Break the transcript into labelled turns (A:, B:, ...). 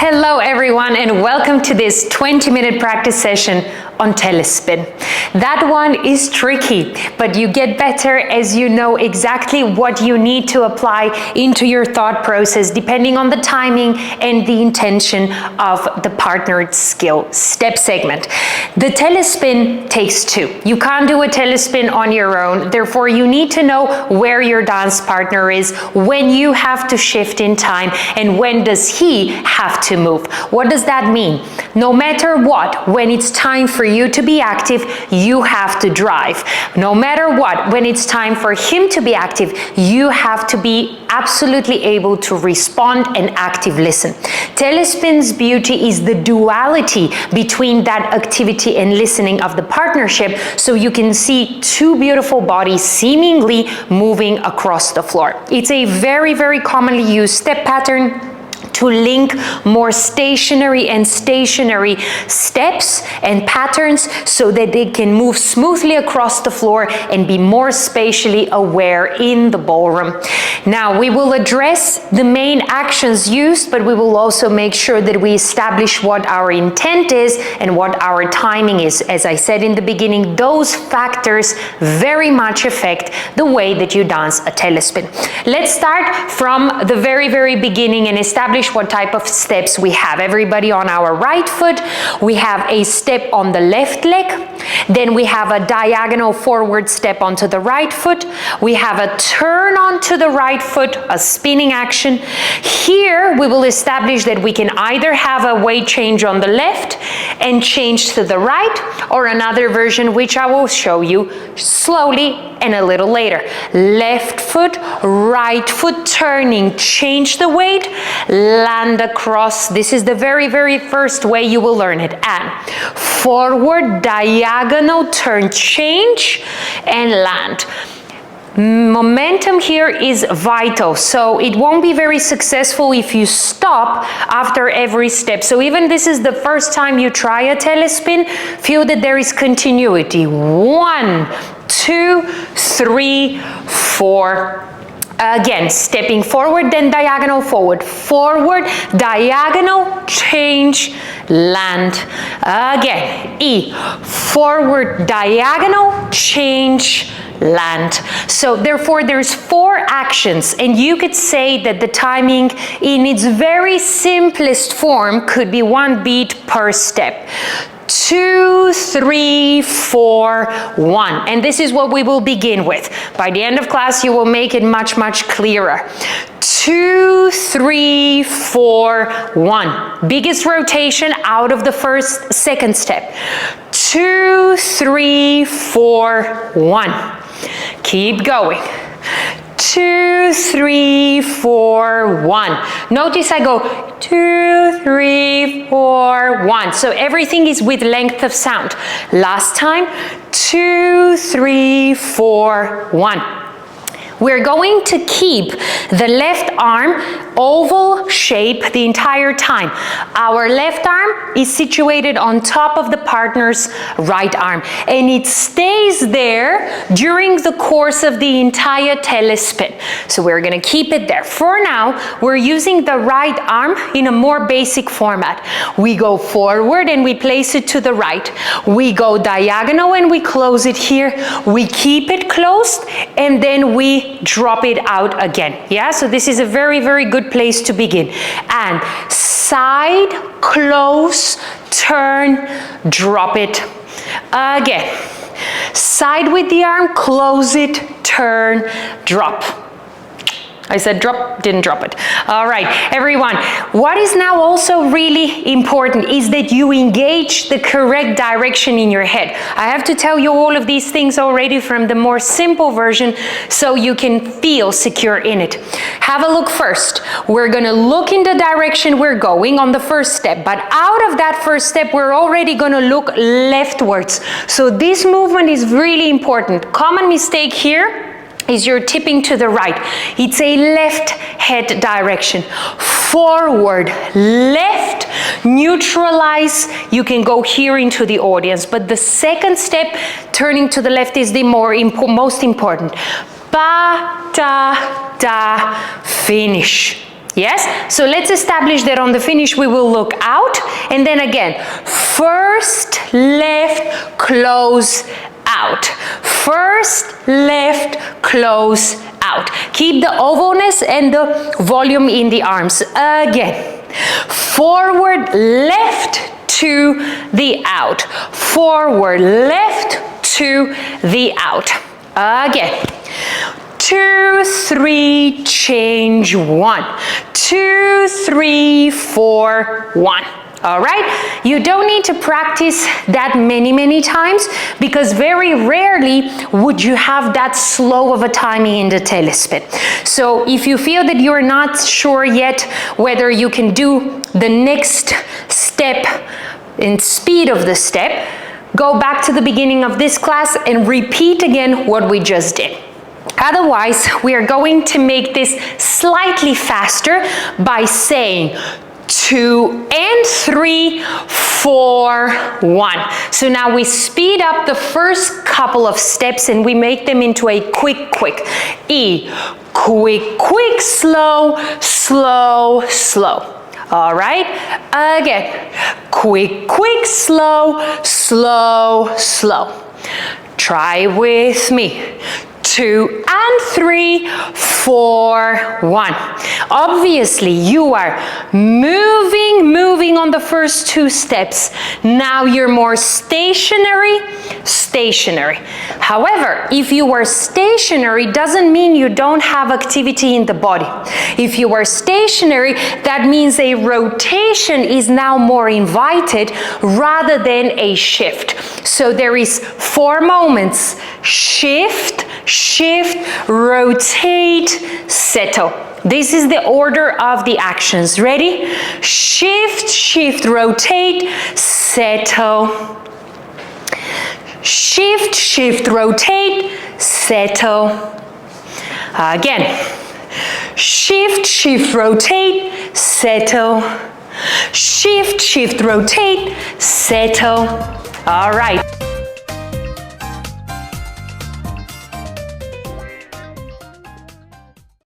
A: Hello everyone and welcome to this 20-minute practice session on Telespin. That one is tricky, but you get better as you know exactly what you need to apply into your thought process depending on the timing and the intention of the partnered skill step segment. The Telespin takes two. You can't do a Telespin on your own, therefore you need to know where your dance partner is, when you have to shift in time, and when does he have to move. What does that mean? No matter what, when it's time for you to be active, you have to drive. No matter what, when it's time for him to be active, you have to be absolutely able to respond and active listen. Telespin's beauty is the duality between that activity and listening of the partnership, so you can see two beautiful bodies seemingly moving across the floor. It's a very, very commonly used step pattern to link more stationary steps and patterns so that they can move smoothly across the floor and be more spatially aware in the ballroom. Now, we will address the main actions used, but we will also make sure that we establish what our intent is and what our timing is. As I said in the beginning, those factors very much affect the way that you dance a Telespin. Let's start from the very, very beginning and establish what type of steps we have. Everybody on our right foot, we have a step on the left leg, then we have a diagonal forward step onto the right foot, we have a turn onto the right foot, a spinning action. Here we will establish that we can either have a weight change on the left and change to the right, or another version which I will show you slowly and a little later. Left foot, right foot turning, change the weight, land across. This is the very, very first way you will learn it. And forward, diagonal, turn, change, and land. Momentum here is vital, so it won't be very successful if you stop after every step. So even this is the first time you try a Telespin, feel that there is continuity. 1, 2, 3, 4. Again, stepping forward, then diagonal forward, forward, diagonal, change, land. Again, E, forward, diagonal, change, land. So therefore there's 4 actions, and you could say that the timing in its very simplest form could be 1 beat per step. 2, 3, 4, 1. And this is what we will begin with. By the end of class, you will make it much, much clearer. 2, 3, 4, 1. Biggest rotation out of the second step. 2, 3, 4, 1. Keep going. 2, 3, 4, 1. Notice I go 2, 3, 4, 1. So everything is with length of sound. Last time, 2, 3, 4, 1. We're going to keep the left arm oval shape the entire time. Our left arm is situated on top of the partner's right arm, and it stays there during the course of the entire Telespin. So we're going to keep it there. For now, we're using the right arm in a more basic format. We go forward and we place it to the right. We go diagonal and we close it here. We keep it closed and then we drop it out again. Yeah, so this is a very, very good place to begin. And side, close, turn, drop it. Again, side with the arm, close it, turn, drop. I said drop, didn't drop it. All right, everyone, what is now also really important is that you engage the correct direction in your head. I have to tell you all of these things already from the more simple version so you can feel secure in it. Have a look first. We're gonna look in the direction we're going on the first step, but out of that first step, we're already gonna look leftwards. So this movement is really important. Common mistake here is you're tipping to the right. It's a left head direction. Forward, left, neutralize. You can go here into the audience, but the second step, turning to the left, is the most important. Ba, da, da, finish. Yes? So let's establish that on the finish we will look out, and then again, first, left, close, out. First, left, close, out. Keep the ovalness and the volume in the arms. Again, forward, left, to the out. Forward, left, to the out. Again. 2, 3, change 1. 2, 3, 4, 1. All right? You don't need to practice that many times because very rarely would you have that slow of a timing in the Telespin. So if you feel that you're not sure yet whether you can do the next step in speed of the step, go back to the beginning of this class and repeat again what we just did. Otherwise, we are going to make this slightly faster by saying 2 and 3, 4, 1. So now we speed up the first couple of steps and we make them into a quick. E, quick, slow, slow, slow. All right, again, quick, slow, slow, slow. Try with me. 2 and 3, 4, 1. Obviously, you are moving on the first 2 steps. Now you're more stationary. However, if you are stationary, doesn't mean you don't have activity in the body. If you are stationary, that means a rotation is now more invited rather than a shift. So there is 4 moments. Shift, rotate, settle. This is the order of the actions. Ready? Shift, rotate, settle. Shift, rotate, settle. Again. Shift, rotate, settle. Shift, rotate, settle. All right.